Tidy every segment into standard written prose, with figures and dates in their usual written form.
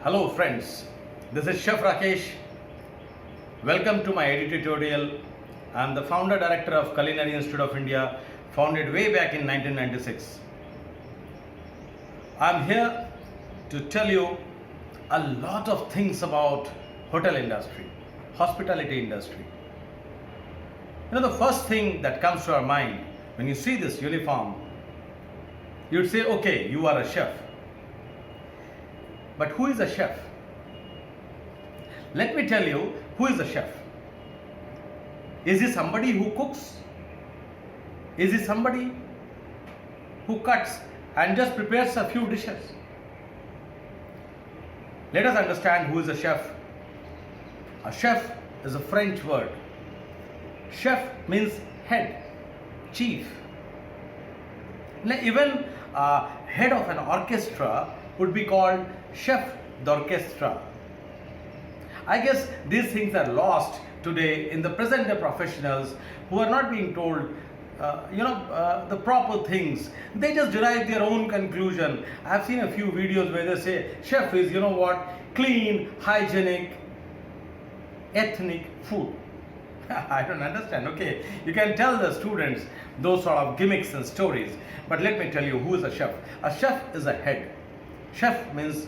Hello friends, this is Chef Rakesh. Welcome to my editorial. I am the founder director of Culinary Institute of India, founded way back in 1996. I am here to tell you a lot of things about hotel industry, hospitality industry. The first thing that comes to our mind when you see this uniform, you'd say, okay, you are a chef. But who is a chef? Let me tell you who is a chef. Is he somebody who cooks? Is he somebody who cuts and just prepares a few dishes? Let us understand who is a chef. A chef is a French word. Chef means head, chief. Even head of an orchestra would be called chef d'orchestra. I guess these things are lost today in the present day professionals who are not being told the proper things. They just derive their own conclusion. I've seen a few videos where they say chef is clean, hygienic, ethnic food. I don't understand. Okay, you can tell the students those sort of gimmicks and stories, but let me tell you who is a chef. A chef is a head. Chef means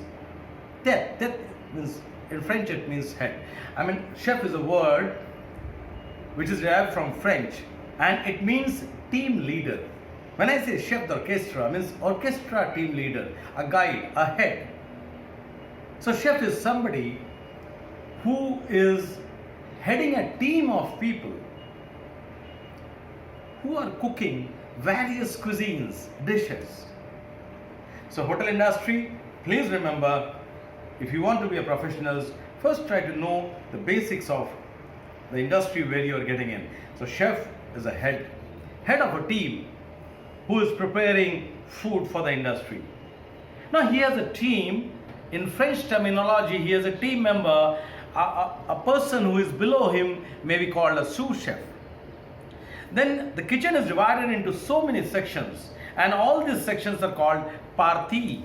tête. Tête means, in French it means head. Chef is a word which is derived from French and it means team leader. When I say chef d'orchestra, it means orchestra team leader, a guide, a head. So chef is somebody who is heading a team of people who are cooking various cuisines, dishes. So hotel industry, please remember, if you want to be a professional, first try to know the basics of the industry where you are getting in. So chef is a head of a team who is preparing food for the industry. Now he has a team. In French terminology, he has a team member. A person who is below him may be called a sous chef. Then the kitchen is divided into so many sections, and all these sections are called partie.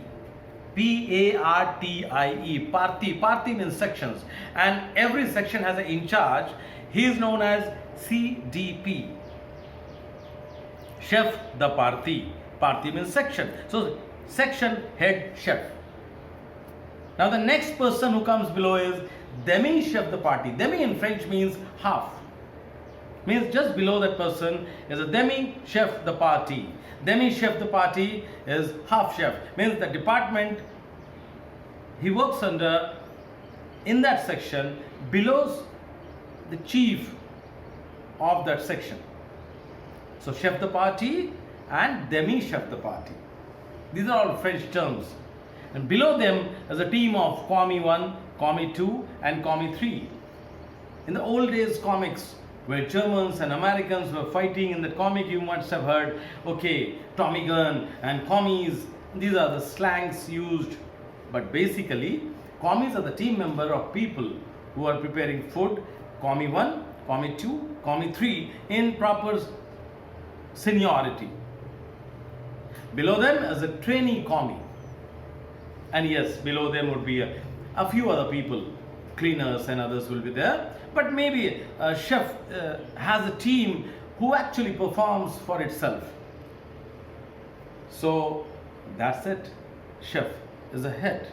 P-A-R-T-I-E. Partie. Partie means sections, and every section has an in charge. He is known as CDP. Chef de partie. Partie means section. So section head chef. Now the next person who comes below is demi chef de partie. Demi in French means half. Means just below that person is a demi chef de partie. Demi chef de partie is half chef. Means the department he works under, in that section, below the chief of that section. So chef de partie and demi chef de partie. These are all French terms. And below them is a team of Commis 1, Commis 2 and Commis 3. In the old days comics, where Germans and Americans were fighting, in the comic you must have heard, okay, Tommy gun and commies, these are the slangs used. But basically, commies are the team member of people who are preparing food, Commis 1, Commis 2, Commis 3 in proper seniority. Below them is a trainee commie. And yes, below them would be a few other people, cleaners and others will be there. But maybe a chef has a team who actually performs for itself. So that's it. Chef is a head.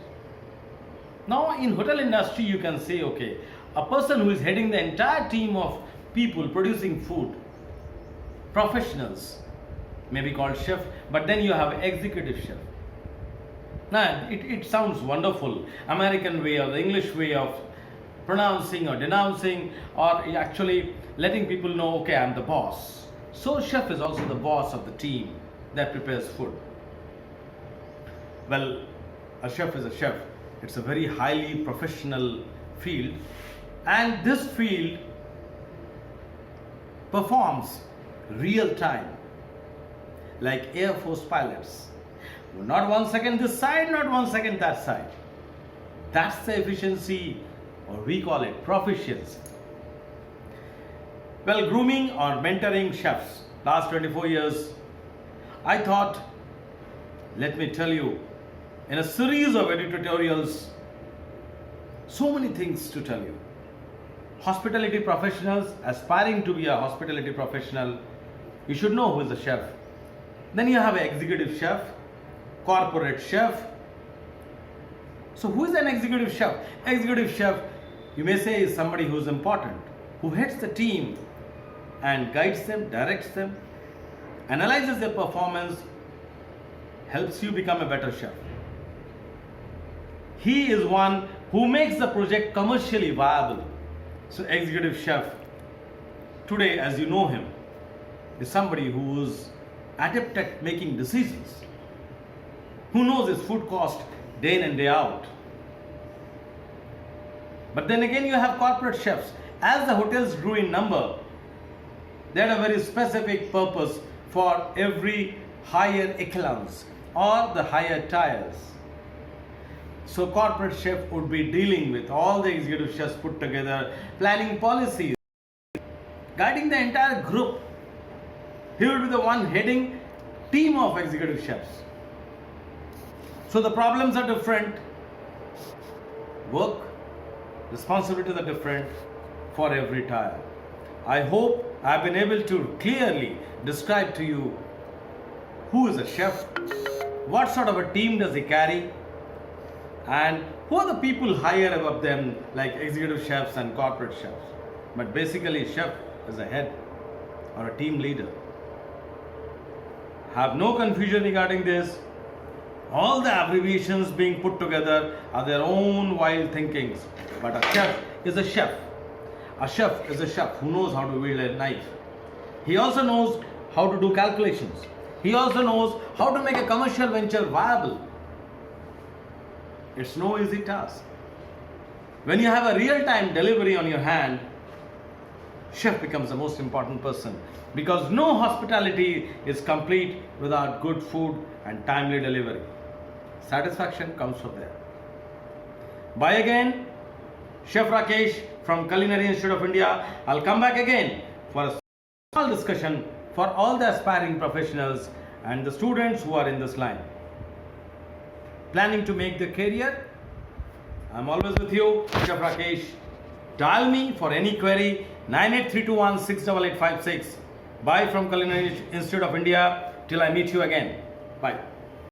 Now in hotel industry you can say, okay, a person who is heading the entire team of people producing food, professionals, may be called chef, but then you have executive chef. Now it sounds wonderful, American way or the English way of pronouncing or denouncing or actually letting people know, okay, I'm the boss. So chef is also the boss of the team that prepares food. Well, a chef is a chef. It's a very highly professional field, and this field performs real time like Air Force pilots. Not 1 second this side, not 1 second that side. That's the efficiency, or we call it proficiency. Well, grooming or mentoring chefs, last 24 years, I thought, let me tell you, in a series of editorials, So many things to tell you. Hospitality professionals, aspiring to be a hospitality professional, you should know who is a chef. Then you have an executive chef, corporate chef. So who is an executive chef? Executive chef, you may say, is somebody who is important, who heads the team and guides them, directs them, analyzes their performance, helps you become a better chef. He is one who makes the project commercially viable. So executive chef, today as you know him, is somebody who is adept at making decisions, who knows his food cost day in and day out. But then again you have corporate chefs. As the hotels grew in number, they had a very specific purpose for every higher echelons or the higher tiers. So corporate chef would be dealing with all the executive chefs put together, planning policies, guiding the entire group. He will be the one heading team of executive chefs. So the problems are different, work, responsibilities are different for every tier. I hope I have been able to clearly describe to you who is a chef, what sort of a team does he carry, and who are the people higher above them, like executive chefs and corporate chefs. But basically, chef is a head or a team leader. Have no confusion regarding this. All the abbreviations being put together are their own wild thinkings. But a chef is a chef. A chef is a chef who knows how to wield a knife. He also knows how to do calculations. He also knows how to make a commercial venture viable. It's no easy task. When you have a real-time delivery on your hand, chef becomes the most important person, because no hospitality is complete without good food and timely delivery. Satisfaction comes from there. Bye again. Chef Rakesh from Culinary Institute of India. I'll come back again for a small discussion for all the aspiring professionals and the students who are in this line, planning to make their career. I'm always with you, Chef Rakesh. Dial me for any query, 98321 68856. Bye from Culinary Institute of India. Till I meet you again. Bye.